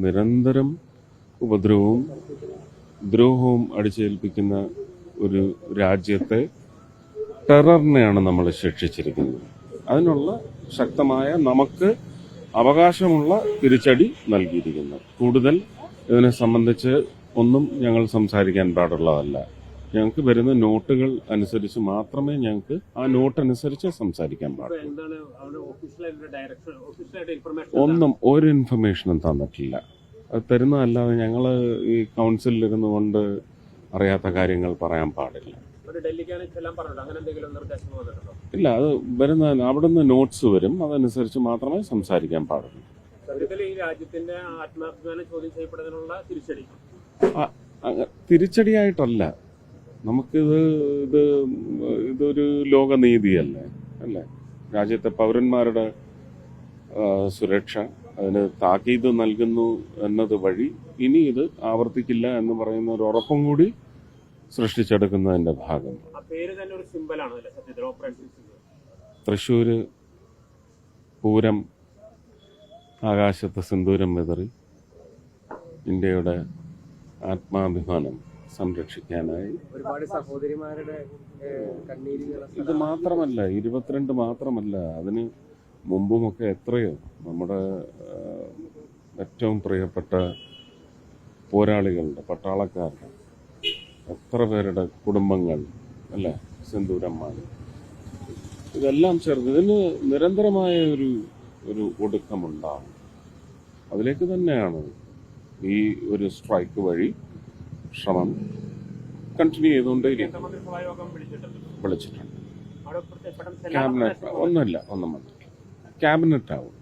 നിരന്തരം ഉപദ്രവവും ദ്രോഹവും അടിച്ചേൽപ്പിക്കുന്ന ഒരു രാജ്യത്തെ ടെററിനെയാണ് നമ്മൾ ശിക്ഷിച്ചിരിക്കുന്നത്. അതിനുള്ള ശക്തമായ നമുക്ക് അവകാശമുള്ള തിരിച്ചടി നൽകിയിരിക്കുന്നു. കൂടുതൽ ഇതിനെ സംബന്ധിച്ച് ഒന്നും ഞങ്ങൾ സംസാരിക്കാൻ പാടുള്ളതല്ല. ഞങ്ങൾക്ക് വരുന്ന നോട്ടുകൾ അനുസരിച്ച് മാത്രമേ ഞങ്ങൾക്ക് ആ നോട്ട് അനുസരിച്ച് സംസാരിക്കാൻ പാടുള്ളൂ. ഒന്നും ഒരു ഇൻഫർമേഷനും തന്നിട്ടില്ല. അത് തരുന്നതല്ലാതെ ഞങ്ങൾ ഈ കൗൺസിലിൽ ഇരുന്നു കൊണ്ട് അറിയാത്ത കാര്യങ്ങൾ പറയാൻ പാടില്ല. ഇല്ല, അത് വരുന്ന അവിടുന്ന് നോട്ട്സ് വരും, അതനുസരിച്ച് മാത്രമേ സംസാരിക്കാൻ പാടുള്ളൂ. തിരിച്ചടിയായിട്ടല്ല, നമുക്കിത് ഇതൊരു ലോകനീതിയല്ലേ അല്ലേ? രാജ്യത്തെ പൗരന്മാരുടെ സുരക്ഷ അതിന് താക്കീത് നൽകുന്നു എന്നത് വഴി ഇനി ഇത് ആവർത്തിക്കില്ല എന്ന് പറയുന്ന ഒരു ഉറപ്പും കൂടി സൃഷ്ടിച്ചെടുക്കുന്നതിന്റെ ഭാഗം. തൃശ്ശൂര് പൂരം ആകാശത്ത് സിന്ദൂരം വിതറി ഇന്ത്യയുടെ ആത്മാഭിമാനം സംരക്ഷിക്കാനായി ഒരുപാട് സഹോദരിമാരുടെ ഇത് മാത്രമല്ല, 22 മാത്രമല്ല, അതിന് മുമ്പുമൊക്കെ എത്രയോ നമ്മുടെ ഏറ്റവും പ്രിയപ്പെട്ട പോരാളികളുടെ പട്ടാളക്കാരുടെ എത്ര പേരുടെ കുടുംബങ്ങൾ അല്ലേ സിന്ദൂരന്മാർ, ഇതെല്ലാം ചേർന്ന് ഇതിന് നിരന്തരമായ ഒരു ഒടുക്കമുണ്ടാകും. അതിലേക്ക് തന്നെയാണ് ഈ ഒരു സ്ട്രൈക്ക് വഴി ശ്രമം കണ്ടിന്യൂ ചെയ്തുകൊണ്ടേയിരിക്കും. വിളിച്ചിട്ടുണ്ട്. ക്യാബിനറ്റ് ഒന്നും വന്നിട്ടില്ല. ക്യാബിനറ്റ് ആവും.